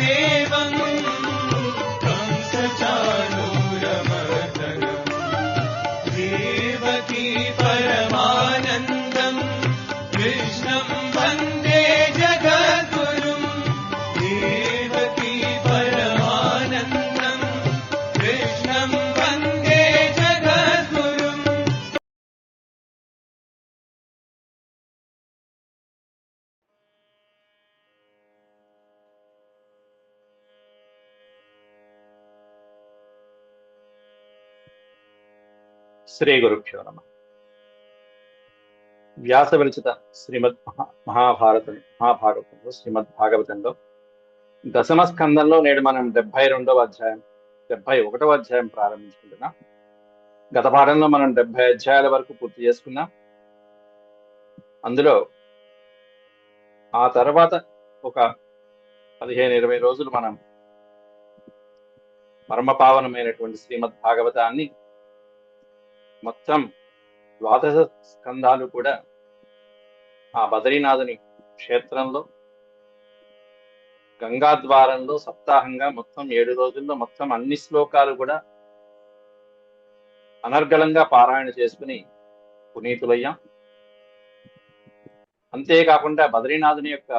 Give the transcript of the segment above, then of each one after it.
देवं कंसचाणूरमर्दनम् देवकी परमानन्दम् कृष्णं वन्दे जगद्गुरुम् देवकी परमानन्दम् कृष्णं वन्दे जगद्गुरुम्। శ్రీ గురుభ్యో నమః. వ్యాస విరచిత శ్రీమద్ మహాభారతంలో శ్రీమద్ భాగవతంలో దశమ స్కందంలో నేడు మనం 72వ అధ్యాయం 71వ అధ్యాయం ప్రారంభించుకుంటున్నాం. గత పాఠంలో మనం 70 అధ్యాయాల వరకు పూర్తి చేసుకున్నాం. అందులో ఆ తర్వాత ఒక 15-20 రోజులు మనం పరమపావనమైనటువంటి శ్రీమద్ భాగవతాన్ని మొత్తం 12 స్కందాలు కూడా ఆ బద్రీనాథుని క్షేత్రంలో గంగాద్వారంలో సప్తాహంగా మొత్తం 7 రోజుల్లో మొత్తం అన్ని శ్లోకాలు కూడా అనర్గళంగా పారాయణ చేసుకుని పునీతులయ్యాం. అంతేకాకుండా బద్రీనాథుని యొక్క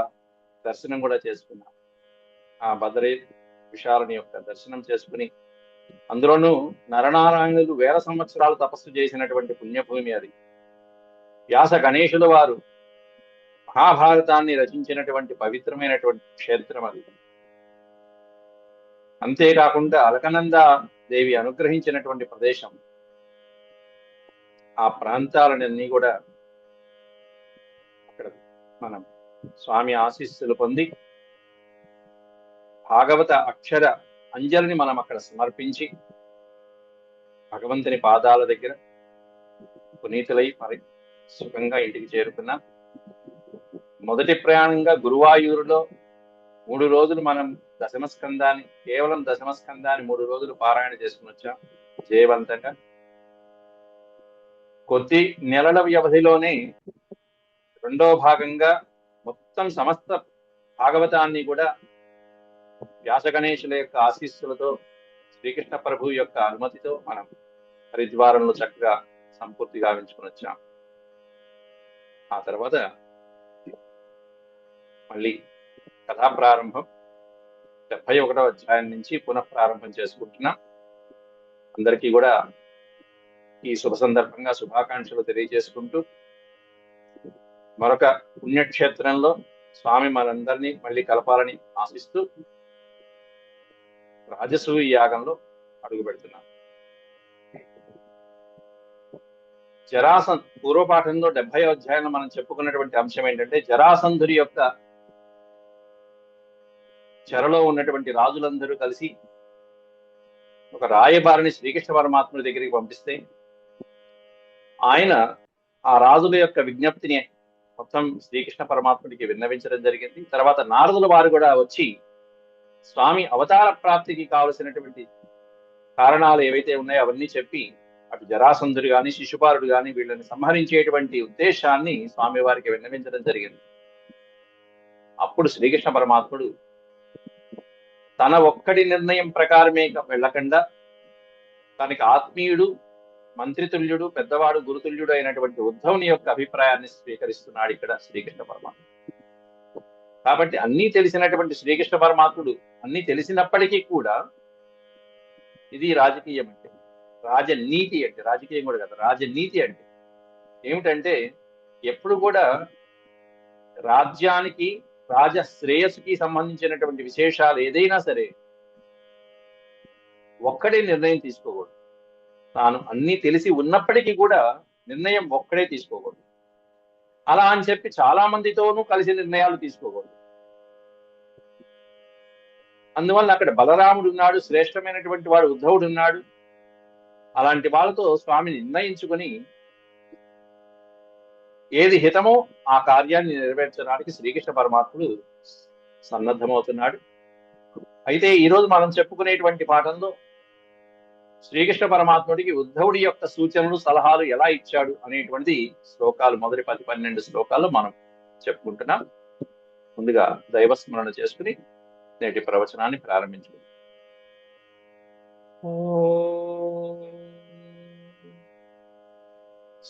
దర్శనం కూడా చేసుకున్నాం. ఆ బద్రీ విశాలుని యొక్క దర్శనం చేసుకుని అందులోనూ నరనారాయణులు 1000 సంవత్సరాలు తపస్సు చేసినటువంటి పుణ్యభూమి అది. వ్యాస గణేశుల వారు మహాభారతాన్ని రచించినటువంటి పవిత్రమైనటువంటి క్షేత్రం అది. అంతేకాకుండా అలకనంద దేవి అనుగ్రహించినటువంటి ప్రదేశం. ఆ ప్రాంతాలన్నీ కూడా అక్కడ మనం స్వామి ఆశీస్సులు పొంది భాగవత అక్షర అంజలిని మనం అక్కడ సమర్పించి భగవంతుని పాదాల దగ్గర పునీతులై మరి సుఖంగా ఇంటికి చేరుకున్నాం. మొదటి ప్రయాణంగా గురువాయూరులో 3 రోజులు మనం కేవలం దశమస్కందాన్ని 3 రోజులు పారాయణ చేసుకుని వచ్చాం జయవంతంగా. కొద్ది నెలల వ్యవధిలోనే రెండో భాగంగా మొత్తం సమస్త భాగవతాన్ని కూడా వ్యాస గణేశుల యొక్క ఆశీస్సులతో శ్రీకృష్ణ ప్రభు యొక్క అనుమతితో మనం హరిద్వారంలో చక్కగా సంపూర్తి గావించుకుని వచ్చాం. ఆ తర్వాత మళ్ళీ కథా ప్రారంభం 71వ అధ్యాయం నుంచి పునః ప్రారంభం చేసుకుంటున్నాం. అందరికీ కూడా ఈ శుభ సందర్భంగా శుభాకాంక్షలు తెలియజేసుకుంటూ మరొక పుణ్యక్షేత్రంలో స్వామి మనందరినీ మళ్ళీ కలపాలని ఆశిస్తూ రాజసూయ యాగంలో అడుగు పెడుతున్నాం. పూర్వపాఠంలో 70వ అధ్యాయంలో మనం చెప్పుకున్నటువంటి అంశం ఏంటంటే జరాసంధుడి యొక్క చెరలో ఉన్నటువంటి రాజులందరూ కలిసి ఒక రాయబారిని శ్రీకృష్ణ పరమాత్ముడి దగ్గరికి పంపిస్తే ఆయన ఆ రాజుల యొక్క విజ్ఞప్తిని మొత్తం శ్రీకృష్ణ పరమాత్ముడికి విన్నవించడం జరిగింది. తర్వాత నారదుల వారు కూడా వచ్చి స్వామి అవతార ప్రాప్తికి కావలసినటువంటి కారణాలు ఏవైతే ఉన్నాయో అవన్నీ చెప్పి అటు జరాసంధుడు గాని శిశుపాలుడు గాని వీళ్ళని సంహరించేటువంటి ఉద్దేశాన్ని స్వామి వారికి విన్నవించడం జరిగింది. అప్పుడు శ్రీకృష్ణ పరమాత్ముడు తన ఒక్కడి నిర్ణయం ప్రకారమే వెళ్ళకుండా తనకి ఆత్మీయుడు మంత్రితుల్యుడు పెద్దవాడు గురుతుల్యుడు అయినటువంటి ఉద్ధవుని యొక్క అభిప్రాయాన్ని స్వీకరిస్తున్నాడు ఇక్కడ శ్రీకృష్ణ పరమాత్ముడు. కాబట్టి అన్నీ తెలిసినటువంటి శ్రీకృష్ణ పరమాత్ముడు అన్నీ తెలిసినప్పటికీ కూడా ఇది రాజకీయం అంటే రాజనీతి అంటే రాజకీయం కూడా కదా రాజనీతి అంటే ఏమిటంటే ఎప్పుడు కూడా రాజ్యానికి రాజ శ్రేయస్సుకి సంబంధించినటువంటి విశేషాలు ఏదైనా సరే ఒక్కడే నిర్ణయం తీసుకోకూడదు. తాను అన్నీ తెలిసి ఉన్నప్పటికీ కూడా నిర్ణయం ఒక్కడే తీసుకోకూడదు. అలా అని చెప్పి చాలా మందితోనూ కలిసి నిర్ణయాలు తీసుకోకూడదు. అందువల్ల అక్కడ బలరాముడు ఉన్నాడు, శ్రేష్టమైనటువంటి వాడు ఉద్ధవుడు ఉన్నాడు. అలాంటి వాళ్ళతో స్వామి నిర్ణయించుకుని ఏది హితమో ఆ కార్యాన్ని నెరవేర్చడానికి శ్రీకృష్ణ పరమాత్ముడు సన్నద్ధమవుతున్నాడు. అయితే ఈరోజు మనం చెప్పుకునేటువంటి పాఠంలో శ్రీకృష్ణ పరమాత్ముడికి ఉద్ధవుడి యొక్క సూచనలు సలహాలు ఎలా ఇచ్చాడు అనేటువంటి శ్లోకాలు మొదటి 10-12 శ్లోకాలు మనం చెప్పుకుంటున్నాం. ముందుగా దైవస్మరణ చేసుకుని నేటి ప్రవచనాన్ని ప్రారంభించుకుందాం.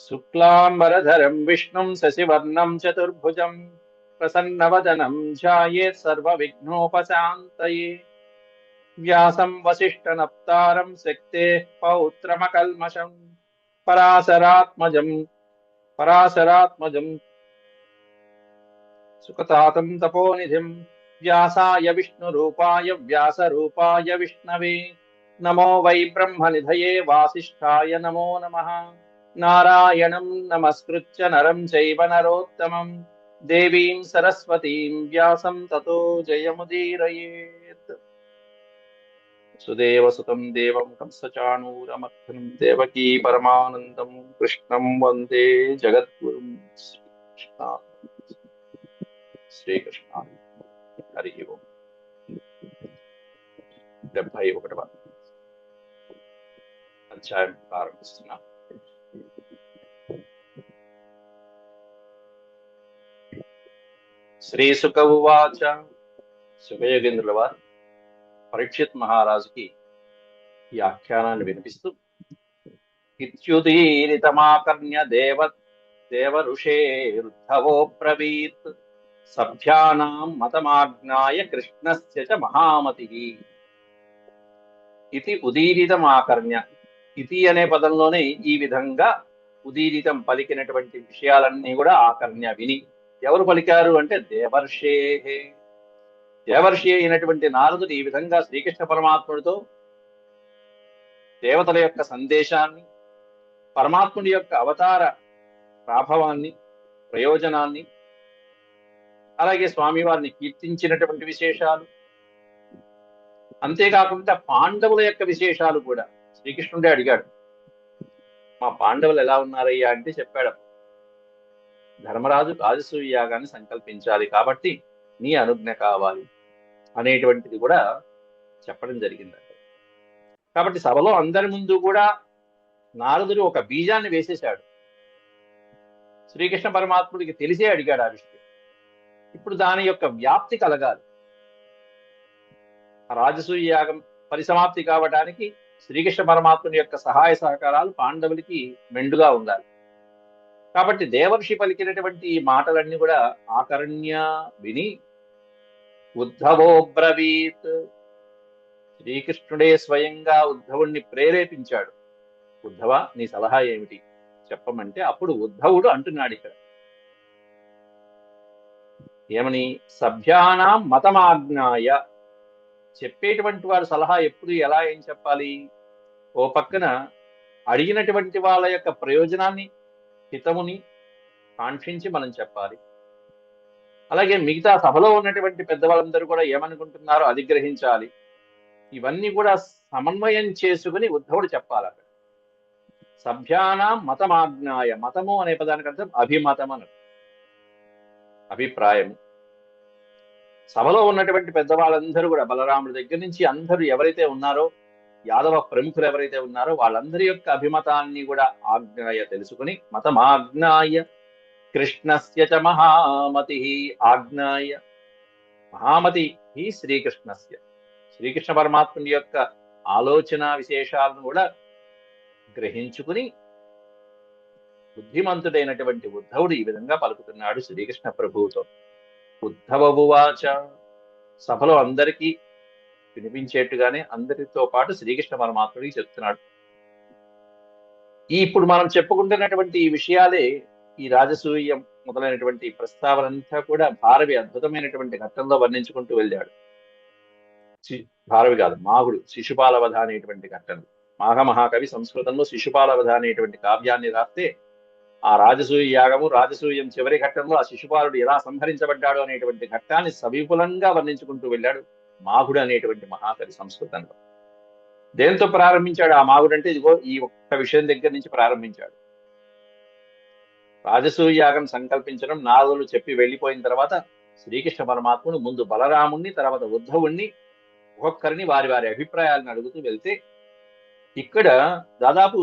శుక్లాంబరధరం విష్ణుం శశివర్ణం చతుర్భుజం ప్రసన్నవదనం ధ్యాయేత్ సర్వవిఘ్నోపశాంతయే. వ్యాసం వసిష్ఠనప్తారం శక్తేః పౌత్రమకల్మషం పరాశరాత్మజం సుఖతాతం తపోనిధిం వ్యాసాయ విష్ణురూపాయ వ్యాసరూపాయ విష్ణవే. నమో వై బ్రహ్మనిధయే వాసిష్ఠాయ నమో నమః. నారాయణం నమస్కృత్య నరం చైవ నరోత్తమం దేవీం సరస్వతీం వ్యాసం తతో జయముదీరయేత్. సుదేవసుతం దేవం కంసచాణూరమర్దనం దేవకీ పరమానందం కృష్ణం వందే జగద్గురుం. శ్రీకృష్ణ హరి ఓం. 71వ అధ్యాయం ప్రారంభిస్తున్నాం. శ్రీ సుక ఉవాచ. సుఖయోగేంద్రుల వారు పరీక్షిత్ మహారాజుకి ఈ ఆఖ్యానాన్ని వినిపిస్తూ, ఇత్యుదీరితమాకర్ణ్య దేవఋషేరుద్ధవో బ్రవీత్ సభ్యానాం మతమాజ్ఞాయ కృష్ణస్య చ మహామతిః. ఇది ఉదీరితమాకర్ణ్య. ఇతి అనే పదంలోనే ఈ విధంగా ఉదీరితం పలికినటువంటి విషయాలన్నీ కూడా ఆకర్ణ్య విని. ఎవరు పలికారు అంటే దేవర్షే. దేవర్షి అయినటువంటి నారదుడు ఈ విధంగా శ్రీకృష్ణ పరమాత్ముడితో దేవతల యొక్క సందేశాన్ని, పరమాత్ముడి యొక్క అవతార ప్రాభవాన్ని, ప్రయోజనాన్ని, అలాగే స్వామివారిని కీర్తించినటువంటి విశేషాలు, అంతేకాకుండా పాండవుల యొక్క విశేషాలు కూడా శ్రీకృష్ణుడే అడిగాడు. మా పాండవులు ఎలా ఉన్నారయ్యా అంటే చెప్పాడు, ధర్మరాజు రాజసూయ యాగాన్ని సంకల్పించాలి కాబట్టి నీ అనుజ్ఞ కావాలి అనేటువంటిది కూడా చెప్పడం జరిగింది. కాబట్టి సభలో అందరి ముందు కూడా నారదుడు ఒక బీజాన్ని వేసేశాడు. శ్రీకృష్ణ పరమాత్ముడికి తెలిసే అడిగాడు ఆ విషయం. ఇప్పుడు దాని యొక్క వ్యాప్తి కలగాలి. రాజసూయ యాగం పరిసమాప్తి కావడానికి శ్రీకృష్ణ పరమాత్ముని యొక్క సహాయ సహకారాలు పాండవులకి మెండుగా ఉండాలి. కాబట్టి దేవర్షి పలికినటువంటి ఈ మాటలన్నీ కూడా ఆకర్ణ్య విని ఉద్ధవో బ్రవీత్. శ్రీకృష్ణుడే స్వయంగా ఉద్ధవుణ్ణి ప్రేరేపించాడు. ఉద్ధవ, నీ సలహా ఏమిటి చెప్పమంటే అప్పుడు ఉద్ధవుడు అంటున్నాడు ఇక్కడ ఏమని, సభ్యానాం మతమాజ్ఞాయ. చెప్పేటువంటి వాడు సలహా ఎప్పుడు ఎలా ఏం చెప్పాలి? ఓ పక్కన అడిగినటువంటి వాళ్ళ యొక్క ప్రయోజనాన్ని, హితముని కాంక్షించి మనం చెప్పాలి. అలాగే మిగతా సభలో ఉన్నటువంటి పెద్దవాళ్ళందరూ కూడా ఏమనుకుంటున్నారో అది గ్రహించాలి. ఇవన్నీ కూడా సమన్వయం చేసుకుని ఉద్ధవుడు చెప్పాలి. అక్కడ సభ్యానాం మతమాజ్ఞాయ. మతము అనే పదానికి అర్థం అభిమతం అని, అభిప్రాయము. సభలో ఉన్నటువంటి పెద్దవాళ్ళందరూ కూడా బలరాముడి దగ్గర నుంచి అందరూ ఎవరైతే ఉన్నారో, యాదవ ప్రముఖులు ఎవరైతే ఉన్నారో వాళ్ళందరి యొక్క అభిమతాన్ని కూడా ఆజ్ఞాయ తెలుసుకుని, మతమాజ్ఞాయ కృష్ణస్య చ మహామతి. ఆజ్ఞాయ మహామతి హి శ్రీకృష్ణస్య. శ్రీకృష్ణ పరమాత్ముని యొక్క ఆలోచన విశేషాలను కూడా గ్రహించుకుని బుద్ధిమంతుడైనటువంటి ఉద్ధవుడు ఈ విధంగా పలుకుతున్నాడు శ్రీకృష్ణ ప్రభువుతో. ఉద్ధవ ఉవాచ. సభలో అందరికీ వినిపించేట్టుగానే అందరితో పాటు శ్రీకృష్ణ పరమాత్ముడికి చెప్తున్నాడు. ఇప్పుడు మనం చెప్పుకుంటున్నటువంటి ఈ విషయాలే, ఈ రాజసూయం మొదలైనటువంటి ప్రస్తావనంతా కూడా భారవి అద్భుతమైనటువంటి ఘట్టంలో వర్ణించుకుంటూ వెళ్ళాడు. భారవి కాదు, మాగుడు శిశుపాలవధ అనేటువంటి ఘట్టంలో. మాఘ మహాకవి సంస్కృతంలో శిశుపాలవధ అనేటువంటి కావ్యాన్ని రాస్తే ఆ రాజసూయ యాగము, రాజసూయం చివరి ఘట్టంలో ఆ శిశుపాలుడు ఎలా సంహరించబడ్డాడు అనేటువంటి ఘట్టాన్ని సవిపులంగా వర్ణించుకుంటూ వెళ్ళాడు మాగుడు అనేటువంటి మహాకవి సంస్కృతంలో. దేంతో ప్రారంభించాడు ఆ మాగుడు అంటే ఇదిగో ఈ ఒక్క విషయం దగ్గర నుంచి ప్రారంభించాడు. రాజసూయ యాగం సంకల్పించడం నారదులు చెప్పి వెళ్ళిపోయిన తర్వాత శ్రీకృష్ణ పరమాత్ముడు ముందు బలరాముణ్ణి, తర్వాత ఉద్ధవుణ్ణి, ఒక్కొక్కరిని వారి వారి అభిప్రాయాలను అడుగుతూ వెళ్తే, ఇక్కడ దాదాపు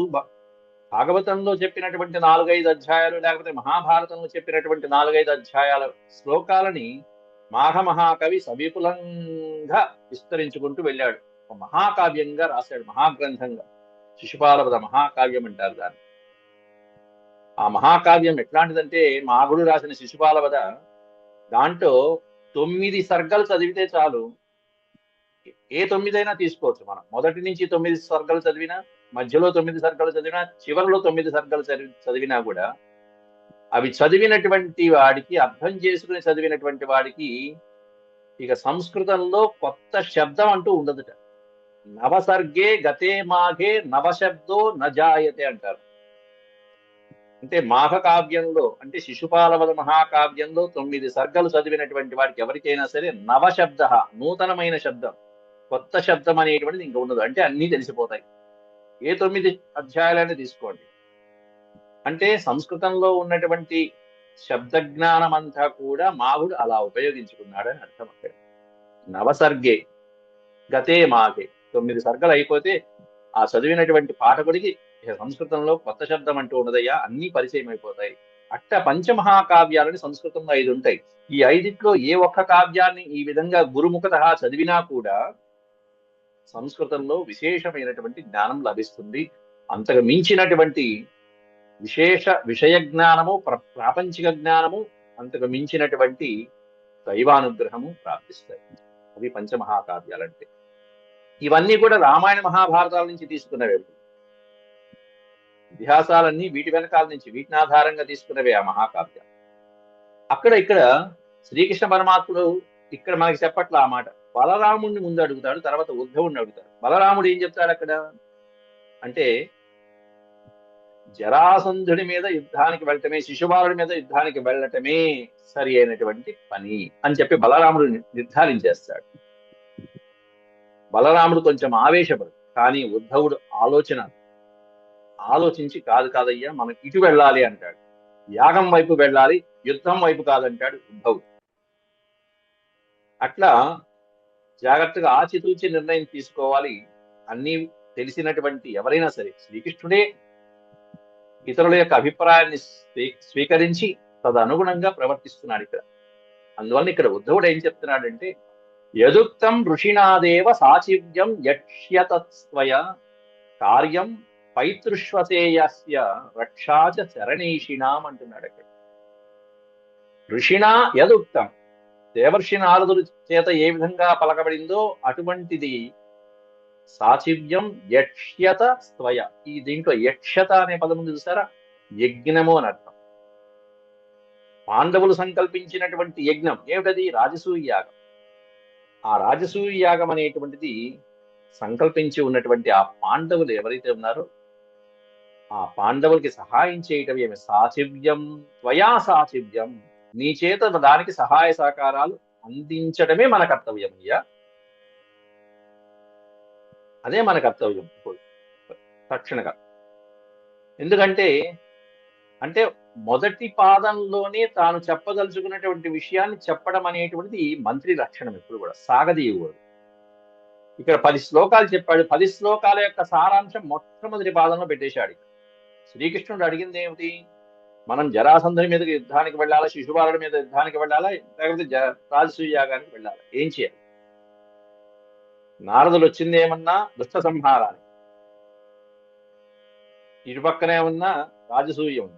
భాగవతంలో చెప్పినటువంటి 4-5 అధ్యాయాలు, లేకపోతే మహాభారతంలో చెప్పినటువంటి 4-5 అధ్యాయాల శ్లోకాలని మాఘ మహాకవి సవిపులంగా విస్తరించుకుంటూ వెళ్ళాడు. ఒక మహాకావ్యంగా రాశాడు, మహాగ్రంథంగా. శిశుపాలవద మహాకావ్యం అంటారు దాన్ని. ఆ మహాకావ్యం ఎట్లాంటిదంటే, మాఘుడు రాసిన శిశుపాలవద దాంట్లో 9 సర్గలు చదివితే చాలు. ఏ 9 అయినా తీసుకోవచ్చు మనం. మొదటి నుంచి 9 సర్గలు చదివినా, మధ్యలో 9 సర్గలు చదివినా, చివరిలో 9 సర్గలు చదివినా కూడా అవి చదివినటువంటి వాడికి, అర్థం చేసుకుని చదివినటువంటి వాడికి ఇక సంస్కృతంలో కొత్త శబ్దం అంటూ ఉండదుట. నవసర్గే గతే మాఘే నవశబ్దో నజాయతే అంటారు. అంటే మాఘ కావ్యంలో, అంటే శిశుపాలవద మహాకావ్యంలో 9 సర్గలు చదివినటువంటి వాడికి ఎవరికైనా సరే నవశబ్ద, నూతనమైన శబ్దం, కొత్త శబ్దం అనేటువంటిది ఇంకా ఉండదు. అంటే అన్నీ తెలిసిపోతాయి. ఏ 9 అధ్యాయాలైనా తీసుకోండి. అంటే సంస్కృతంలో ఉన్నటువంటి శబ్ద జ్ఞానం అంతా కూడా మాఘుడు అలా ఉపయోగించుకున్నాడని అర్థం. అక్కడ నవసర్గే గతే మాఘే, 9 సర్గలు అయిపోతే ఆ చదివినటువంటి పాఠకుడికి ఇక సంస్కృతంలో కొత్త శబ్దం అంటూ ఉన్నదయ్యా, అన్ని పరిచయం అయిపోతాయి. అట్ట పంచమహాకావ్యాలని సంస్కృతంలో 5 ఉంటాయి. ఈ 5ట్లో ఏ ఒక్క కావ్యాన్ని ఈ విధంగా గురుముఖత చదివినా కూడా సంస్కృతంలో విశేషమైనటువంటి జ్ఞానం లభిస్తుంది. అంతకు మించినటువంటి విషయ జ్ఞానము, ప్రాపంచిక జ్ఞానము, అంతకు మించినటువంటి దైవానుగ్రహము ప్రాప్తిస్తాయి. అవి పంచమహాకావ్యాలంటే. ఇవన్నీ కూడా రామాయణ మహాభారతాల నుంచి తీసుకున్నవే. ఇతిహాసాలన్నీ వీటి వెనకాల నుంచి, వీటిని ఆధారంగా తీసుకున్నవే ఆ మహాకావ్యాలు. ఇక్కడ శ్రీకృష్ణ పరమాత్ముడు ఇక్కడ మనకి చెప్పట్ల ఆ మాట. బలరాముడిని ముందు అడుగుతాడు, తర్వాత ఉద్ధవుడిని అడుగుతాడు. బలరాముడు ఏం చెప్తాడు అక్కడ అంటే, జరాసంధుడి మీద యుద్ధానికి వెళ్ళటమే, శిశుపాలుడి మీద యుద్ధానికి వెళ్ళటమే సరి అయినటువంటి పని అని చెప్పి బలరాముడు నిర్ధారించేస్తాడు. బలరాముడు కొంచెం ఆవేశపడు, కానీ ఉద్ధవుడు ఆలోచించి కాదు కాదయ్యా, మనం ఇటు వెళ్ళాలి అంటాడు. యాగం వైపు వెళ్ళాలి, యుద్ధం వైపు కాదంటాడు ఉద్ధవుడు. అట్లా జాగ్రత్తగా ఆచితూచి నిర్ణయం తీసుకోవాలి. అన్నీ తెలిసినటువంటి ఎవరైనా సరే శ్రీకృష్ణుడే ఇతరుల యొక్క అభిప్రాయాన్ని స్వీకరించి తదనుగుణంగా ప్రవర్తిస్తున్నాడు ఇక్కడ. అందువల్ల ఇక్కడ ఉద్ధవుడు ఏం చెప్తున్నాడంటే, యదుక్తం ఋషినాదేవ సాచివ్యం యక్ష్యతస్త్వయ కార్యం పైతృష్వసేయస్య రక్షాచ చరణీషిణాం అంటున్నాడు అక్కడ. ఋషినా యదుక్తం, దేవర్షి నారదుడి చేత ఏ విధంగా పలకబడిందో అటువంటిది సాచివ్యం యక్ష్యత స్త్వయ. ఈ దీంట్లో యక్షత అనే పదం ఉంది చూసారా, యజ్ఞము అని అర్థం. పాండవులు సంకల్పించినటువంటి యజ్ఞం ఏమిటది? రాజసూయ యాగం. ఆ రాజసూయ యాగం అనేటువంటిది సంకల్పించి ఉన్నటువంటి ఆ పాండవులు ఎవరైతే ఉన్నారో ఆ పాండవులకి సహాయం చేయటం ఏమి? సాచివ్యం త్వయా సాచివ్యం, నీ చేత దానికి సహాయ సహకారాలు అందించడమే మన కర్తవ్యం అయ్యా. అదే మన కర్తవ్యం తక్షణగా. ఎందుకంటే మొదటి పాదంలోనే తాను చెప్పదలుచుకున్నటువంటి విషయాన్ని చెప్పడం అనేటువంటిది మంత్రి లక్షణం. ఎప్పుడు కూడా సాగదీయకూడదు. ఇక్కడ 10 శ్లోకాలు చెప్పాడు. 10 శ్లోకాల యొక్క సారాంశం మొట్టమొదటి పాదంలో పెట్టేశాడు. శ్రీకృష్ణుడు అడిగింది ఏమిటి? మనం జరాసంధుని మీదకి యుద్ధానికి వెళ్ళాలా, శిశుపాలుడి మీద యుద్ధానికి వెళ్ళాలా, లేకపోతే రాజసూయ యాగానికి వెళ్ళాలా? ఏం చేయాలి? నారదులు వచ్చింది ఏమన్నా దుష్ట సంహారాన్ని, ఇటుపక్కనే ఉన్న రాజసూయం ఉంది.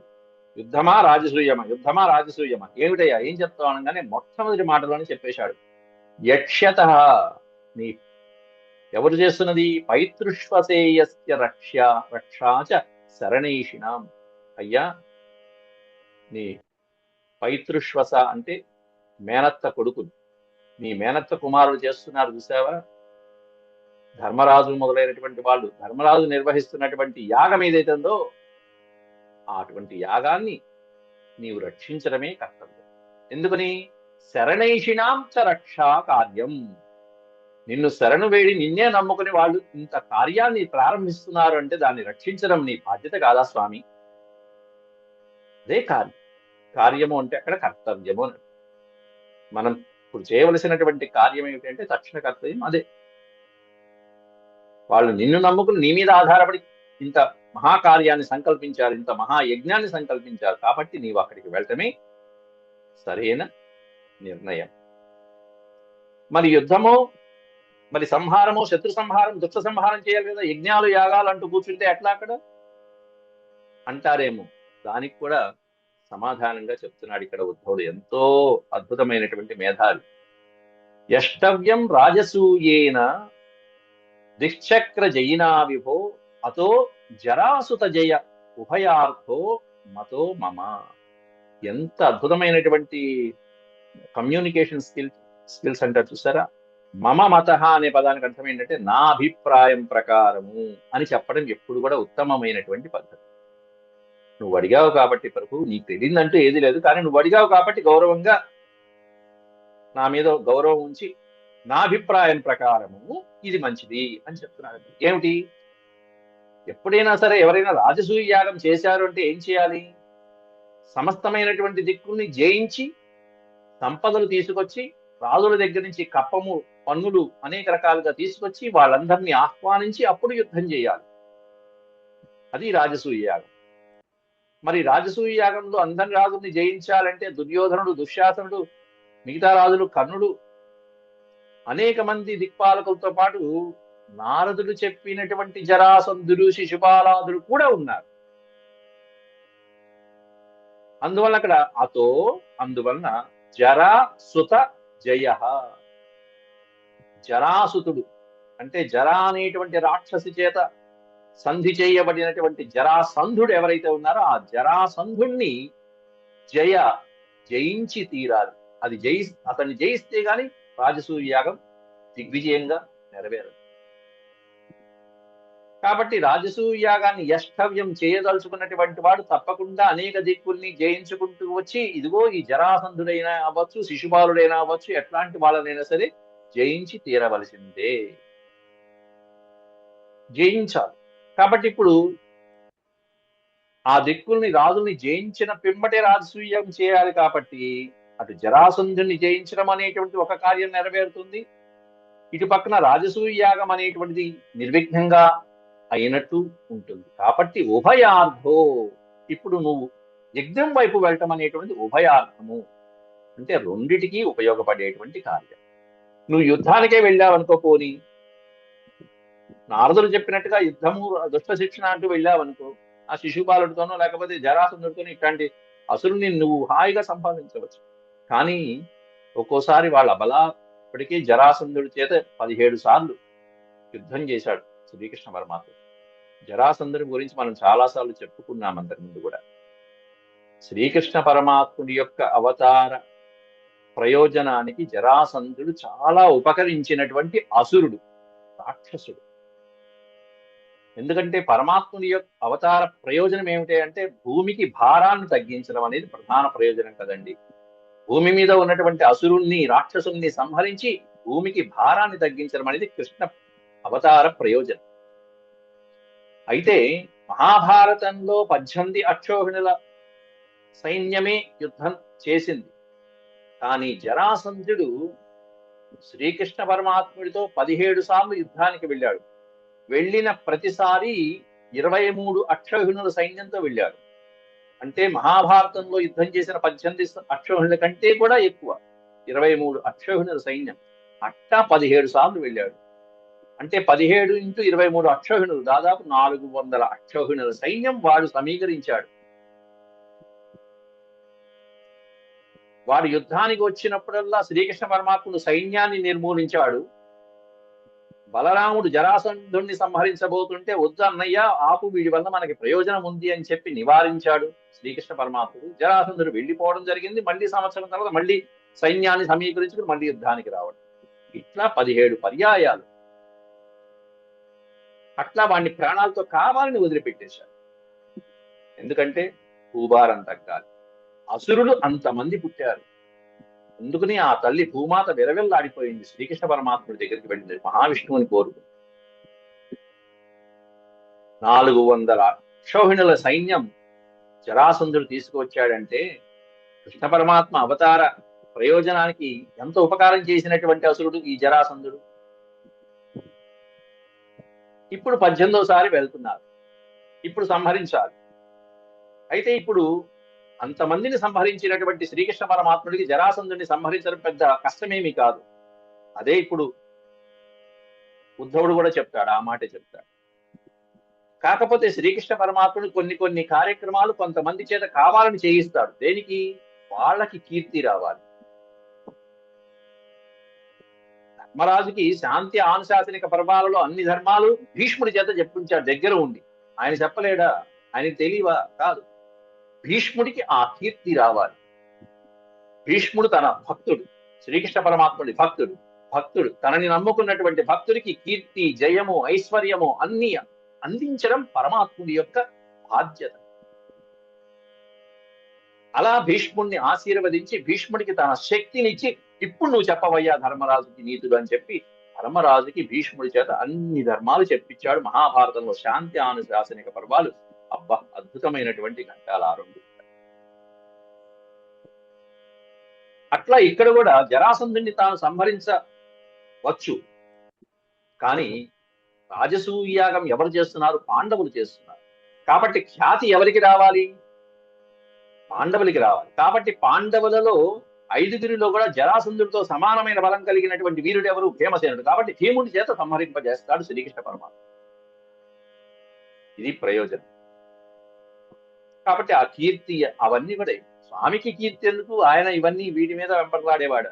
యుద్ధమా రాజసూయమా, యుద్ధమా రాజసూయమా, ఏమిటయ్యా ఏం చెప్తావు అనగానే మొట్టమొదటి మాటలోనే చెప్పేశాడు, యక్ష్యత, నీ ఎవరు చేస్తున్నది? పైతృష్వసేయస్య రక్షాచ శరణీషిణాం. అయ్యా, నీ పైతృష్వస అంటే మేనత్త కొడుకులు, నీ మేనత్త కుమారులు చేస్తున్నారు చూసావా, ధర్మరాజు మొదలైనటువంటి వాళ్ళు, ధర్మరాజు నిర్వహిస్తున్నటువంటి యాగం ఏదైతే ఉందో అటువంటి యాగాన్ని నీవు రక్షించడమే కర్తవ్యం. ఎందుకని? శరణైషిణాం చ రక్షా కార్యం. నిన్ను శరణు వేడి నిన్నే నమ్ముకుని వాళ్ళు ఇంత కార్యాన్ని ప్రారంభిస్తున్నారు అంటే దాన్ని రక్షించడం నీ బాధ్యత కాదా స్వామి? అదే కార్యము అంటే అక్కడ కర్తవ్యము. మనం ఇప్పుడు చేయవలసినటువంటి కార్యం ఏమిటంటే తక్షణ కర్తవ్యం అదే. వాళ్ళు నిన్ను నమ్ముకుని నీ మీద ఆధారపడి ఇంత మహాకార్యాన్ని సంకల్పించారు, ఇంత మహాయజ్ఞాన్ని సంకల్పించారు. కాబట్టి నీవు అక్కడికి వెళ్ళటమే సరైన నిర్ణయం. మరి యుద్ధమో, మరి సంహారమో, శత్రు సంహారం, దుష్ట సంహారం చేయాలి కదా. యజ్ఞాలు యాగాలు అంటూ కూర్చుంటే ఎట్లా అక్కడ అంటారేమో. దానికి కూడా సమాధానంగా చెప్తున్నాడు ఇక్కడ ఉద్ధవుడు. ఎంతో అద్భుతమైనటువంటి మేధావి. యష్టవ్యం రాజసూయేన దిశ్చక్ర జయినా విభో అతో జరాసుత జయ ఉభయార్థో మతో మమ. ఎంత అద్భుతమైనటువంటి కమ్యూనికేషన్ స్కిల్స్ అంటారు చూసారా. మమ మత అనే పదానికి అర్థం ఏంటంటే నా అభిప్రాయం ప్రకారము అని చెప్పడం ఎప్పుడు కూడా ఉత్తమమైనటువంటి పద్ధతి. నువ్వు అడిగావు కాబట్టి ప్రభు, నీకు తెలియదంటూ ఏది లేదు, కానీ నువ్వు అడిగావు కాబట్టి గౌరవంగా నా మీద గౌరవం ఉంచి నా అభిప్రాయం ప్రకారము ఇది మంచిది అని చెప్తున్నాడు. ఏమిటి, ఎప్పుడైనా సరే ఎవరైనా రాజసూయ యాగం చేశారు అంటే ఏం చేయాలి? సమస్తమైనటువంటి దిక్కుల్ని జయించి సంపదలు తీసుకొచ్చి రాజుల దగ్గర నుంచి కప్పము, పన్నులు అనేక రకాలుగా తీసుకొచ్చి వాళ్ళందరినీ ఆహ్వానించి అప్పుడు యుద్ధం చేయాలి. అది రాజసూయ యాగం. మరి రాజసూయ యాగంలో అందరి రాజుల్ని జయించాలంటే దుర్యోధనుడు, దుశ్శాసనుడు, మిగతా రాజులు, కర్ణుడు, అనేక మంది దిక్పాలకులతో పాటు నారదుడు చెప్పినటువంటి జరాసంధుడు, శిశుపాలాదుడు కూడా ఉన్నారు. అందువల్ల అక్కడ అందువలన జరాసుత జయ. జరాసుతుడు అంటే జరా అనేటువంటి రాక్షసి చేత సంధి చేయబడినటువంటి జరాసంధుడు ఎవరైతే ఉన్నారో ఆ జరాసంధుణ్ణి జయించి తీరాలి. అతన్ని జయిస్తే గాని రాజసూయ యాగం దిగ్విజయంగా నెరవేరదు. కాబట్టి రాజసూయ యాగాన్ని యష్టవ్యం చేయదలుచుకున్నటువంటి వాడు తప్పకుండా అనేక దిక్కుల్ని జయించుకుంటూ వచ్చి ఇదిగో ఈ జరాసంధుడైనా అవ్వచ్చు, శిశుపాలుడైనా అవ్వచ్చు, ఎట్లాంటి వాళ్ళనైనా సరే జయించి తీరవలసిందే, జయించాలి. కాబట్టి ఇప్పుడు ఆ దిక్కుల్ని రాజుల్ని జయించిన పిమ్మటే రాజసూయం చేయాలి. కాబట్టి అటు జరాసంధుని జయించడం అనేటువంటి ఒక కార్యం నెరవేరుతుంది, ఇటు పక్కన రాజసూయ యాగం అనేటువంటిది నిర్విఘ్నంగా అయినట్టు ఉంటుంది. కాబట్టి ఉభయార్థో, ఇప్పుడు నువ్వు యజ్ఞం వైపు వెళ్ళటం అనేటువంటిది ఉభయార్థము అంటే రెండిటికి ఉపయోగపడేటువంటి కార్యం. నువ్వు యుద్ధానికే వెళ్ళావనుకో, పోని నారదులు చెప్పినట్టుగా యుద్ధము దుష్ట శిక్షణ అంటూ వెళ్ళావనుకో, ఆ శిశుపాలుడితోనో లేకపోతే జరాసంధుడితోనో ఇట్లాంటి అసురుని నువ్వు హాయిగా సంపాదించవచ్చు. కానీ ఒక్కోసారి వాళ్ళ ఇప్పటికీ జరాసంధుడి చేత 17 సార్లు యుద్ధం చేశాడు శ్రీకృష్ణ పరమాత్మ. జరాసంధుడి గురించి మనం చాలాసార్లు చెప్పుకున్నాం అంతకుముందు కూడా. శ్రీకృష్ణ పరమాత్ముడి యొక్క అవతార ప్రయోజనానికి జరాసంధుడు చాలా ఉపకరించినటువంటి అసురుడు, రాక్షసుడు. ఎందుకంటే పరమాత్ముని యొక్క అవతార ప్రయోజనం ఏమిటి అంటే భూమికి భారాన్ని తగ్గించడం అనేది ప్రధాన ప్రయోజనం కదండి. భూమి మీద ఉన్నటువంటి అసురుణ్ణి, రాక్షసుల్ని సంహరించి భూమికి భారాన్ని తగ్గించడం అనేది కృష్ణ అవతార ప్రయోజనం. అయితే మహాభారతంలో 18 అక్షోహిణుల సైన్యమే యుద్ధం చేసింది. కానీ జరాసంధుడు శ్రీకృష్ణ పరమాత్ముడితో 17 సార్లు యుద్ధానికి వెళ్ళాడు. వెళ్ళిన ప్రతిసారి 23 అక్షోహిణుల సైన్యంతో వెళ్ళాడు. అంటే మహాభారతంలో యుద్ధం చేసిన 18 అక్షోహిణుల కంటే కూడా ఎక్కువ 23 అక్షోహిణుల సైన్యం. అట్టా 17 సార్లు వెళ్ళాడు. అంటే 17 × 23 అక్షోహిణులు, దాదాపు 400 అక్షోహిణుల సైన్యం వాడు సమీకరించాడు. వాడు యుద్ధానికి వచ్చినప్పుడల్లా శ్రీకృష్ణ పరమాత్ముడు సైన్యాన్ని నిర్మూలించాడు. బలరాముడు జరాసంధుణ్ణి సంహరించబోతుంటే వద్దు అన్నయ్య ఆపు, వీడి వల్ల మనకి ప్రయోజనం ఉంది అని చెప్పి నివారించాడు శ్రీకృష్ణ పరమాత్ముడు. జరాసంధుడు వెళ్ళిపోవడం జరిగింది. మళ్ళీ సంవత్సరం తర్వాత మళ్ళీ సైన్యాన్ని సమీకరించుకుని మళ్ళీ యుద్ధానికి రావడం. ఇట్లా 17 పర్యాయాలు. అట్లా వాడిని ప్రాణాలతో కావాలని వదిలిపెట్టేశాడు. ఎందుకంటే భూభారం తగ్గాలి. అసురులు అంతమంది పుట్టారు. అందుకని ఆ తల్లి భూమాత విరవిల్లాడిపోయింది శ్రీకృష్ణ పరమాత్ముడి దగ్గరికి వెళ్ళింది మహావిష్ణువుని కోరుకు. 400 అక్షోహిణుల సైన్యం జరాసంధుడు తీసుకువచ్చాడంటే కృష్ణ పరమాత్మ అవతార ప్రయోజనానికి ఎంత ఉపకారం చేసినటువంటి అసురుడు ఈ జరాసంధుడు. ఇప్పుడు 18వ వెళ్తున్నారు. ఇప్పుడు సంహరించాలి. అయితే ఇప్పుడు అంతమందిని సంహరించినటువంటి శ్రీకృష్ణ పరమాత్ముడికి జరాసంధుడిని సంహరించడం పెద్ద కష్టమేమీ కాదు. అదే ఇప్పుడు ఉద్ధవుడు కూడా చెప్తాడు, ఆ మాట చెప్తాడు. కాకపోతే శ్రీకృష్ణ పరమాత్ముడు కొన్ని కొన్ని కార్యక్రమాలు కొంతమంది చేత కావాలని చేయిస్తాడు. దేనికి? వాళ్ళకి కీర్తి రావాలి. ధర్మరాజుకి శాంతి ఆనుశాసనిక పర్వాలలో అన్ని ధర్మాలు భీష్ముడి చేత చెప్పించాడు దగ్గర ఉండి. ఆయన చెప్పలేడా? ఆయనకి తెలియవా? కాదు. భీష్ముడికి ఆ కీర్తి రావాలి. భీష్ముడు తన భక్తుడు, శ్రీకృష్ణ పరమాత్ముడి భక్తుడు తనని నమ్ముకున్నటువంటి భక్తుడికి కీర్తి, జయము, ఐశ్వర్యము అన్ని అందించడం పరమాత్ముడి యొక్క బాధ్యత. అలా భీష్ముడిని ఆశీర్వదించి భీష్ముడికి తన శక్తినిచ్చి, ఇప్పుడు నువ్వు చెప్పవయ్యా ధర్మరాజుకి నీతులు అని చెప్పి ధర్మరాజుకి భీష్ముడి చేత అన్ని ధర్మాలు చెప్పించాడు. మహాభారతంలో శాంతి ఆనుశాసనిక పర్వాలు అబ్బా అద్భుతమైనటువంటి ఘట్టాలు ఆ రెండు. అట్లా ఇక్కడ కూడా జరాసంధుని తాను సంహరించవచ్చు. కానీ రాజసూయాగం ఎవరు చేస్తున్నారు? పాండవులు చేస్తున్నారు. కాబట్టి ఖ్యాతి ఎవరికి రావాలి? పాండవులకి రావాలి. కాబట్టి పాండవులలో 5గురిలో కూడా జరాసంధుడితో సమానమైన బలం కలిగినటువంటి వీరుడు ఎవరు? భీమసేనుడు. కాబట్టి భీముడి చేత సంహరింపజేస్తాడు శ్రీకృష్ణ పరమాత్మ. ఇది ప్రయోజనం. కాబట్టి ఆ కీర్తి అవన్నీ కూడా స్వామికి కీర్తి ఎందుకు? ఆయన ఇవన్నీ వీటి మీద వెంపర్లాడేవాడు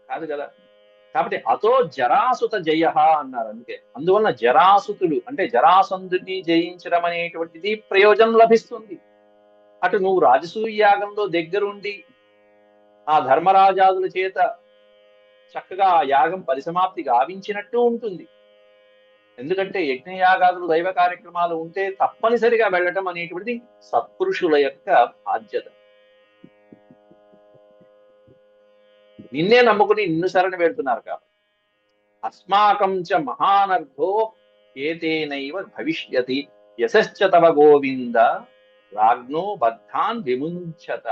కాదు కదా. కాబట్టి అతో జరాసుత జయ అన్నారు. అందుకే అందువలన జరాసుతుడు అంటే జరాసంధుని జయించడం అనేటువంటిది ప్రయోజనం లభిస్తుంది. అటు నువ్వు రాజసూయాగంలో దగ్గరుండి ఆ ధర్మరాజాదుల చేత చక్కగా ఆ యాగం పరిసమాప్తి గావించినట్టు ఉంటుంది. ఎందుకంటే యజ్ఞయాగాదులు దైవ కార్యక్రమాలు ఉంటే తప్పనిసరిగా వెళ్ళటం అనేటువంటిది సత్పురుషుల యొక్క బాధ్యత. నిన్నే నమ్ముకుని నిన్ను శరణ పెడుతున్నారు కాబట్టి అస్మాకం చ మహానర్థో ఏతేనైవ భవిష్యతి యశశ్చ తవ గోవింద రాజ్ఞో బద్ధాన్ విముంచత.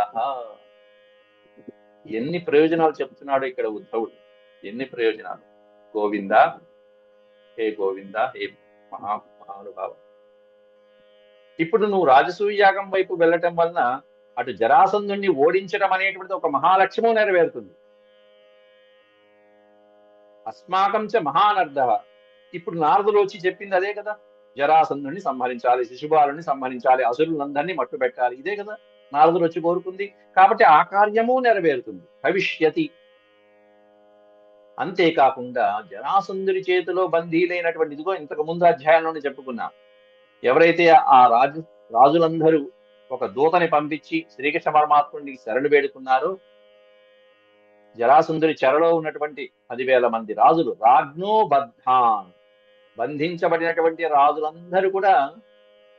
ఎన్ని ప్రయోజనాలు చెప్తున్నాడు ఇక్కడ ఉద్ధవుడు, ఎన్ని ప్రయోజనాలు. గోవింద, హే గోవింద, హే మహానుభావ. ఇప్పుడు నువ్వు రాజసూయాగం వైపు వెళ్ళటం వలన అటు జరాసంధుణ్ణి ఓడించడం అనేటువంటిది ఒక మహాలక్ష్యము నెరవేరుతుంది. అస్మాకం చ మహానర్థ. ఇప్పుడు నారదులు వచ్చి చెప్పింది అదే కదా. జరాసంధుణ్ణి సంహరించాలి, శిశుపాలుని సంహరించాలి, అసురులందరినీ మట్టు పెట్టాలి, ఇదే కదా నారదులు వచ్చి కోరుకుంది. కాబట్టి ఆ కార్యము నెరవేరుతుంది. భవిష్యతి. అంతేకాకుండా జరాసంధుడి చేతిలో బందీలైనటువంటి, ఇదిగో ఇంతకు ముందు అధ్యాయంలోనే చెప్పుకున్నా, ఎవరైతే ఆ రాజులందరూ ఒక దూతని పంపించి శ్రీకృష్ణ పరమాత్ముడిని శరణు వేడుకున్నారో, జరాసంధుడి చెరలో ఉన్నటువంటి 10,000 మంది రాజులు రాజ్ఞో బద్ధాన్, బంధించబడినటువంటి రాజులందరూ కూడా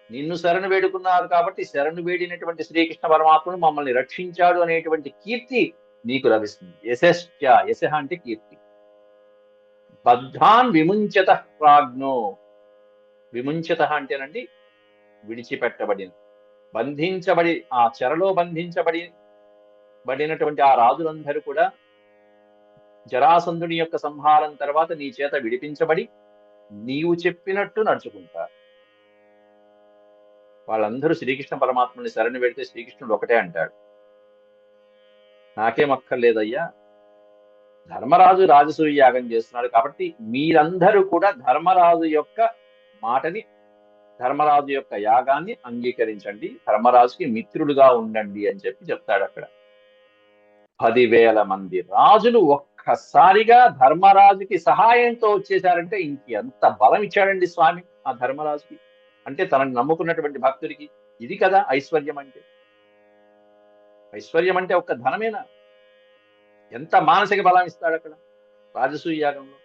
నిన్ను శరణు వేడుకున్నారు. కాబట్టి శరణు వేడినటువంటి శ్రీకృష్ణ పరమాత్ముడు మమ్మల్ని రక్షించాడు అనేటువంటి కీర్తి నీకు లభిస్తుంది. యశశ్చ, యశ అంటే కీర్తి. బద్ధాన్ విముంచత ప్రాజ్ఞో. విముంచత అంటేనండి విడిచిపెట్టబడిన, బంధించబడి ఆ చెరలో బడినటువంటి ఆ రాజులందరూ కూడా జరాసంధుని యొక్క సంహారం తర్వాత నీ చేత విడిపించబడి నీవు చెప్పినట్టు నడుచుకుంటారు. వాళ్ళందరూ శ్రీకృష్ణ పరమాత్మని శరణు పెడితే శ్రీకృష్ణుడు ఒకటే అంటాడు, నాకేం అక్కర్లేదయ్యా, ధర్మరాజు రాజసూయ యాగం చేస్తున్నాడు కాబట్టి మీరందరూ కూడా ధర్మరాజు యొక్క మాటని, ధర్మరాజు యొక్క యాగాన్ని అంగీకరించండి, ధర్మరాజుకి మిత్రులుగా ఉండండి అని చెప్తాడు అక్కడ. 10,000 మంది రాజులు ఒక్కసారిగా ధర్మరాజుకి సహాయంతో వచ్చేసారంటే ఇంకెంత బలం ఇచ్చాడండి స్వామి ఆ ధర్మరాజుకి. అంటే తనని నమ్ముకున్నటువంటి భక్తుడికి ఇది కదా ఐశ్వర్యం అంటే. ఐశ్వర్యం అంటే ఒక్క ధనమేనా? ఎంత మానసిక బలం ఇస్తాడు అక్కడ రాజసూయ యాగంలో.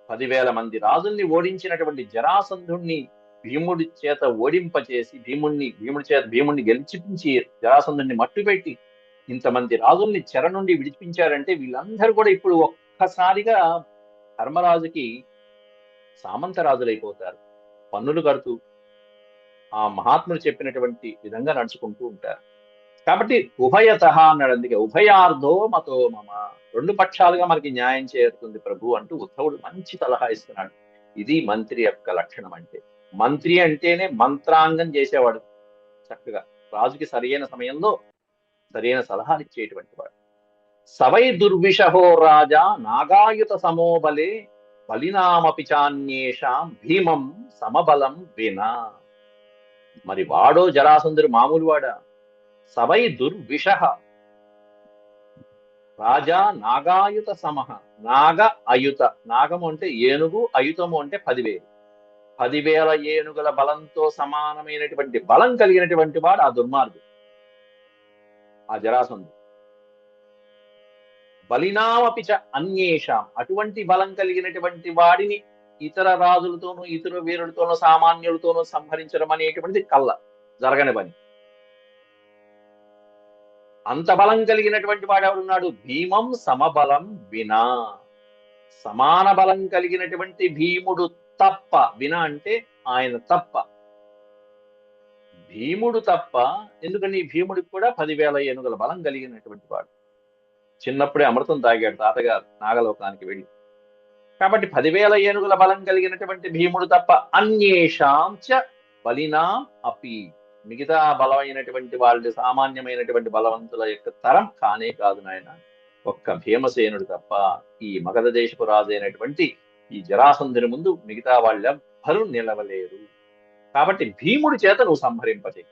10,000 మంది రాజుల్ని ఓడించినటువంటి జరాసంధుణ్ణి భీముడి చేత ఓడింపచేసి భీముడిని గెలిచిపించి జరాసంధుణ్ణి మట్టుపెట్టి ఇంతమంది రాజుల్ని చెర నుండి విడిపించారంటే వీళ్ళందరూ కూడా ఇప్పుడు ఒక్కసారిగా ధర్మరాజుకి సామంత రాజులైపోతారు. పన్నులు కడుతూ ఆ మహాత్ములు చెప్పినటువంటి విధంగా నడుచుకుంటూ ఉంటారు. కాబట్టి ఉభయత అన్నాడు. అందుకే ఉభయార్ధో మతో మమ, రెండు పక్షాలుగా మనకి న్యాయం చేరుతుంది ప్రభు అంటూ ఉద్ధవుడు మంచి సలహా ఇస్తున్నాడు. ఇది మంత్రి యొక్క లక్షణం. అంటే మంత్రి అంటేనే మంత్రాంగం చేసేవాడు, చక్కగా రాజుకి సరైన సమయంలో సరైన సలహాలు ఇచ్చేటువంటి వాడు. సవై దుర్విషహో రాజా నాగాయుత సమోబలే బలినామపి చాన్యేషాం భీమం సమబలం వినా. మరి వాడో జరాసంధుడు మామూలు వాడా? సవై దుర్విషః రాజా నాగాయుత సమః. నాగ అయుత, నాగము అంటే ఏనుగు, అయుతము అంటే 10,000. 10,000 ఏనుగుల బలంతో సమానమైనటువంటి బలం కలిగినటువంటి వాడు ఆ దుర్మార్గుడు, ఆ జరాసంధుడు. బలినామపి చ అన్యేషాం, అటువంటి బలం కలిగినటువంటి వాడిని ఇతర రాజులతోనూ ఇతర వీరులతోనూ సామాన్యులతోనూ సంహరించడం అనేటువంటిది కళ్ళ జరగని పని. అంత బలం కలిగినటువంటి వాడు ఎవరున్నాడు? భీమం సమబలం వినా. సమాన బలం కలిగినటువంటి భీముడు తప్ప, వినా అంటే ఆయన తప్ప, భీముడు తప్ప. ఎందుకని భీముడికి కూడా 10,000 ఏనుగుల బలం కలిగినటువంటి వాడు. చిన్నప్పుడే అమృతం తాగాడు తాతగారు నాగలోకానికి వెళ్ళి. కాబట్టి 10,000 ఏనుగుల బలం కలిగినటువంటి భీముడు తప్ప అన్యేషాం చ బలినాం అపి, మిగతా బలమైనటువంటి వాళ్ళు సామాన్యమైనటువంటి బలవంతుల యొక్క తరం కానే కాదు నాయన. ఒక్క భీమసేనుడు తప్ప ఈ మగధ దేశపు రాజు అయినటువంటి ఈ జరాసంధుని ముందు మిగతా వాళ్ళెవ్వరూ నిలవలేరు. కాబట్టి భీముడి చేత నువ్వు సంహరింపచేయి.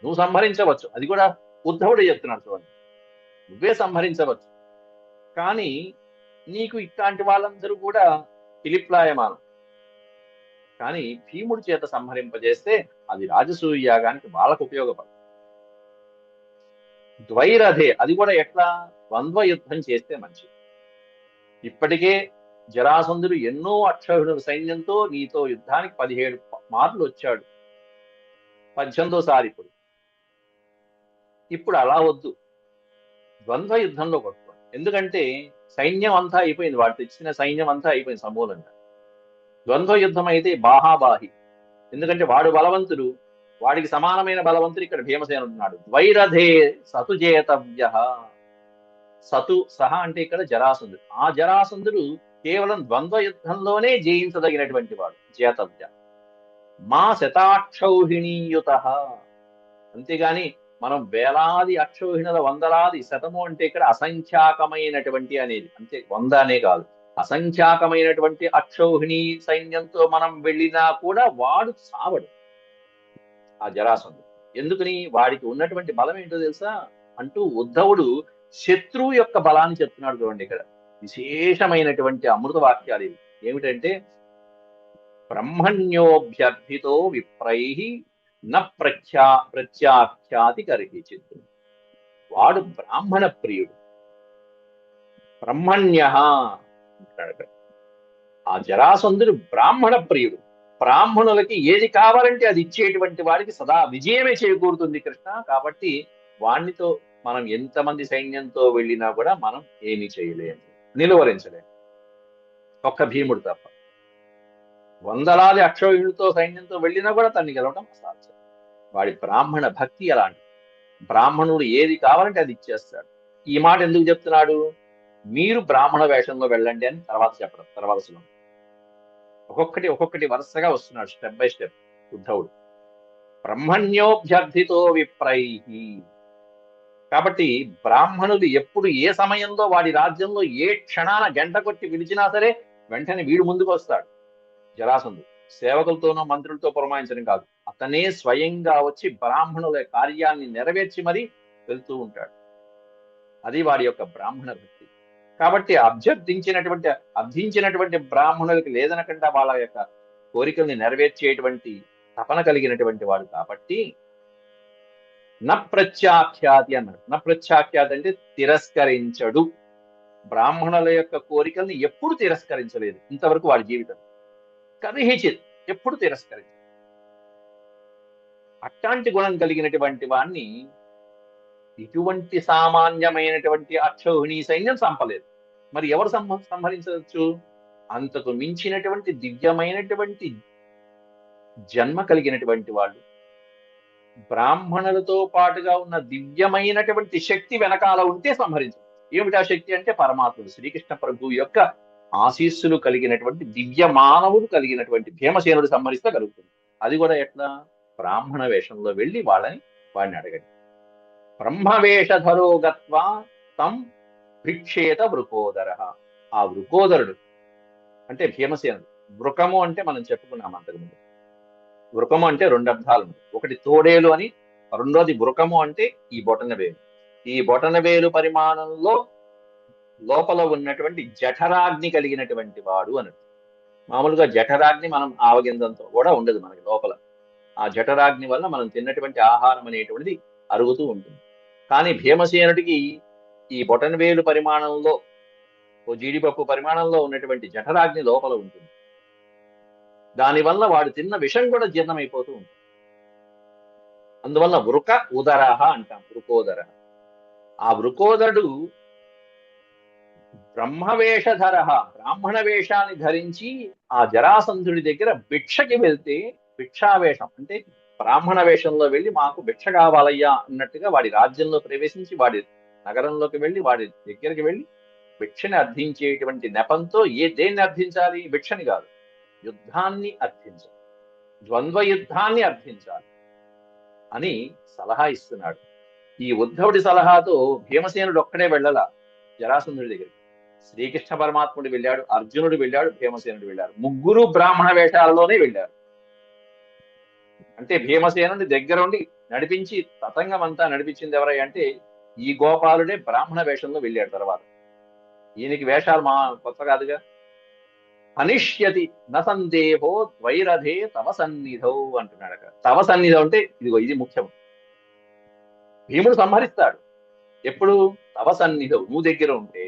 నువ్వు సంహరించవచ్చు, అది కూడా ఉద్ధవుడు చెప్తున్నాడు చూడండి. నువ్వే సంహరించవచ్చు, కానీ నీకు ఇట్లాంటి వాళ్ళందరూ కూడా పిలిప్లాయమానం. కానీ భీముడి చేత సంహరింపజేస్తే అది రాజసూయ యాగానికి వాళ్ళకు ఉపయోగపడదు. ద్వైరథే, అది కూడా ఎట్లా? ద్వంద్వ యుద్ధం చేస్తే మంచిది. ఇప్పటికే జరాసంధుడు ఎన్నో అక్షౌహిణుల సైన్యంతో నీతో యుద్ధానికి 17 మార్లు వచ్చాడు, 18వ ఇప్పుడు. ఇప్పుడు అలా వద్దు, ద్వంద్వ యుద్ధంలో కొట్టుకోండి. ఎందుకంటే సైన్యం అంతా అయిపోయింది, వాడు తెచ్చిన సైన్యం అంతా అయిపోయింది సమూలంగా. ద్వంద్వ యుద్ధం అయితే బాహాబాహి, ఎందుకంటే వాడు బలవంతుడు, వాడికి సమానమైన బలవంతుడు ఇక్కడ భీమసేనుడు ఉన్నాడు. ద్వైరథే సతు జేతవ్య. సతు సహ అంటే ఇక్కడ జరాసంధుడు. ఆ జరాసంధుడు కేవలం ద్వంద్వ యుద్ధంలోనే జయించదగినటువంటి వాడు. జేతవ్య మా శతాక్షౌహిణీయుత. అంతేగాని మనం వేలాది అక్షౌహిణుల వందలాది, శతము అంటే ఇక్కడ అసంఖ్యాకమైనటువంటి అనేది, అంతే 100 అనే కాదు, అసంఖ్యాకమైనటువంటి అక్షౌహిణి సైన్యంతో మనం వెళ్ళినా కూడా వాడు సావడు ఆ జరాసంధుడు. ఎందుకని? వాడికి ఉన్నటువంటి బలం ఏంటో తెలుసా అంటూ ఉద్ధవుడు శత్రువు యొక్క బలాన్ని చెప్తున్నాడు చూడండి. ఇక్కడ విశేషమైనటువంటి అమృత వాక్యాలు ఇవి. ఏమిటంటే బ్రహ్మణ్యోభ్యర్థితో విప్రై న ప్రత్యాఖ్యాతి కరిచిత్. వాడు బ్రాహ్మణ ప్రియుడు, బ్రహ్మణ్య. ఆ జరాసంధుడు బ్రాహ్మణ ప్రియుడు. బ్రాహ్మణులకి ఏది కావాలంటే అది ఇచ్చేటువంటి వాడికి సదా విజయమే చేకూరుతుంది కృష్ణ. కాబట్టి వాణ్ణితో మనం ఎంతమంది సైన్యంతో వెళ్ళినా కూడా మనం ఏమీ చేయలేము, నిలువరించలేము, ఒక్క భీముడు తప్ప. వందలాది అక్షౌహిణులతో సైన్యంతో వెళ్ళినా కూడా తన్ని గెలవడం అసాధ్యం. వాడి బ్రాహ్మణ భక్తి అలాంటి. బ్రాహ్మణుడు ఏది కావాలంటే అది ఇచ్చేస్తాడు. ఈ మాట ఎందుకు చెప్తున్నాడు? మీరు బ్రాహ్మణ వేషంలో వెళ్ళండి అని తర్వాత చెప్పడం, తర్వాత శ్లోకం. ఒక్కొక్కటి వరుసగా వస్తున్నాడు, స్టెప్ బై స్టెప్ ఉద్ధవుడు. బ్రహ్మణ్యోభ్యర్థితో విప్రై. కాబట్టి బ్రాహ్మణులు ఎప్పుడు ఏ సమయంలో వాడి రాజ్యంలో ఏ క్షణాన గంట కొట్టి పిలిచినా సరే వెంటనే వీడు ముందుకు వస్తాడు. జరాసంధుడు సేవకులతోనో మంత్రులతో పురమాయించడం కాదు, అతనే స్వయంగా వచ్చి బ్రాహ్మణుల కార్యాన్ని నెరవేర్చి మరీ వెళ్తూ ఉంటాడు. అది వాడి యొక్క బ్రాహ్మణ భక్తి. కాబట్టి అర్థించినటువంటి బ్రాహ్మణులకి లేదనకుండా వాళ్ళ యొక్క కోరికల్ని నెరవేర్చేటువంటి తపన కలిగినటువంటి వాడు. కాబట్టి న ప్రత్యాఖ్యాతి అన్నాడు. న ప్రత్యాఖ్యాతి అంటే తిరస్కరించడు. బ్రాహ్మణుల యొక్క కోరికల్ని ఎప్పుడు తిరస్కరించలేదు ఇంతవరకు వాడి జీవితం. కరిహిచిత్, ఎప్పుడు తిరస్కరించదు. అట్లాంటి గుణం కలిగినటువంటి వాణ్ణి ఇటువంటి సామాన్యమైనటువంటి అక్షౌహిణీ సైన్యం చంపలేదు. మరి ఎవరు సంహరించవచ్చు? అంతకు మించినటువంటి దివ్యమైనటువంటి జన్మ కలిగినటువంటి వాళ్ళు, బ్రాహ్మణులతో పాటుగా ఉన్న దివ్యమైనటువంటి శక్తి వెనకాల ఉంటే సంహరించవచ్చు. ఏమిటా శక్తి అంటే పరమాత్ముడు శ్రీకృష్ణ ప్రభు యొక్క ఆశీస్సులు కలిగినటువంటి దివ్య మానవుడు కలిగినటువంటి భీమసేనుడు సంహరిస్తే కలుగుతుంది. అది కూడా ఎట్లా? బ్రాహ్మణ వేషంలో వెళ్ళి వాడిని అడగండి. బ్రహ్మవేషధరో గత్వా తం భిక్షేత వృకోదర. ఆ వృకోదరుడు అంటే భీమసేనుడు. వృకము అంటే మనం చెప్పుకున్నాం అంతకుముందు. వృకము అంటే రెండు అర్థాలు ఉన్నాయి. ఒకటి తోడేలు అని, రెండోది వృకము అంటే ఈ బొటనవేలు. ఈ బొటనవేలు పరిమాణంలో లోపల ఉన్నటువంటి జఠరాగ్ని కలిగినటువంటి వాడు అన్నట్టు. మామూలుగా జఠరాగ్ని మనం ఆవగింజంతో కూడా ఉండదు మనకి లోపల. ఆ జఠరాగ్ని వల్ల మనం తిన్నటువంటి ఆహారం అనేటువంటిది అరుగుతూ ఉంటుంది. కానీ భీమసేనుడికి ఈ బొటనవేలు పరిమాణంలో, ఓ జీడిపప్పు పరిమాణంలో ఉన్నటువంటి జఠరాగ్ని లోపల ఉంటుంది. దానివల్ల వాడు తిన్న విషం కూడా జీర్ణమైపోతూ ఉంటుంది. అందువల్ల వృక ఉదరహ అంటాం, వృకోదర. ఆ వృకోదరుడు బ్రహ్మవేషధర, బ్రాహ్మణ వేషాన్ని ధరించి ఆ జరాసంధుడి దగ్గర భిక్షకి వెళ్తే, భిక్షావేషం అంటే బ్రాహ్మణ వేషంలో వెళ్ళి మాకు భిక్ష కావాలయ్యా అన్నట్టుగా వాడి రాజ్యంలో ప్రవేశించి, వాడి నగరంలోకి వెళ్ళి, వాడి దగ్గరికి వెళ్ళి భిక్షని అర్థించేటువంటి నెపంతో దేన్ని అర్థించాలి? భిక్షని కాదు, యుద్ధాన్ని అర్థించాలి, ద్వంద్వ యుద్ధాన్ని అర్థించాలి అని సలహా ఇస్తున్నాడు. ఈ ఉద్ధవుడి సలహాతో భీమసేనుడు ఒక్కడే వెళ్ళాల జరాసంధుడి దగ్గరికి. శ్రీకృష్ణ పరమాత్ముడు వెళ్ళాడు, అర్జునుడు వెళ్ళాడు, భీమసేనుడు వెళ్ళాడు. ముగ్గురు బ్రాహ్మణ వేషాలలోనే వెళ్ళారు. అంటే భీమసేనుడి దగ్గరుండి నడిపించి తతంగం అంతా నడిపించింది ఎవరై అంటే ఈ గోపాలుడే బ్రాహ్మణ వేషంలో వెళ్ళాడు. తర్వాత ఈయనకి వేషాలు కొత్త కాదుగా. హనిష్యతి నసందేహో ద్వైరథే తవ సన్నిధౌ అంటున్నాడు అక్కడ. తవ సన్నిధం అంటే ఇదిగో ఇది ముఖ్యం. భీముడు సంహరిస్తాడు ఎప్పుడు? తవ సన్నిధౌ, నువ్వు దగ్గర ఉంటే.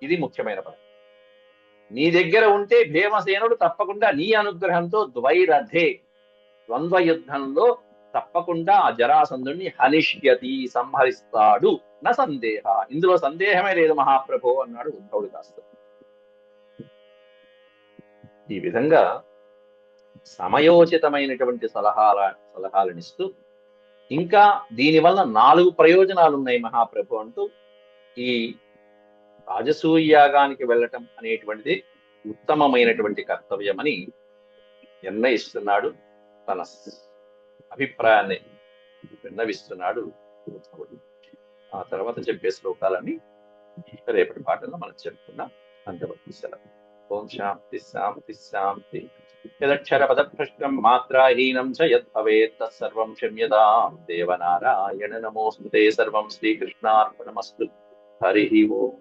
ఇది ముఖ్యమైన పదం. నీ దగ్గర ఉంటే భీమసేనుడు తప్పకుండా నీ అనుగ్రహంతో ద్వైరథే, ద్వంద్వ యుద్ధంలో తప్పకుండా ఆ జరాసంధుడిని హనిష్యతి, సంహరిస్తాడు. నా సందేహ, ఇందులో సందేహమే లేదు మహాప్రభో అన్నాడు ఉద్ధవుడు కాస్త. ఈ విధంగా సమయోచితమైనటువంటి సలహాలనిస్తూ, ఇంకా దీనివల్ల 4 ప్రయోజనాలు ఉన్నాయి మహాప్రభు అంటూ ఈ రాజసూయ యాగానికి వెళ్ళటం అనేటువంటిది ఉత్తమమైనటువంటి కర్తవ్యమని నిర్ణయిస్తున్నాడు. తన అభిప్రాయాన్ని విన్నవిస్తున్నాడు ఉద్ధవుడు. ఆ తర్వాత చెప్పే శ్లోకాలన్నీ రేపటి పాటల్లో మనం చెప్పుకున్నాం. అంతవరకు సెలవు. ఓం శాంతి శాంతి శాంతి. యదక్షర పదభ్రష్టం మాత్రాహీనం చ యద్భవేత్ తత్సర్వం క్షమ్యతాం దేవనారాయణ నమోస్తుతే. సర్వం శ్రీకృష్ణార్పణమస్తు. హరి ఓం.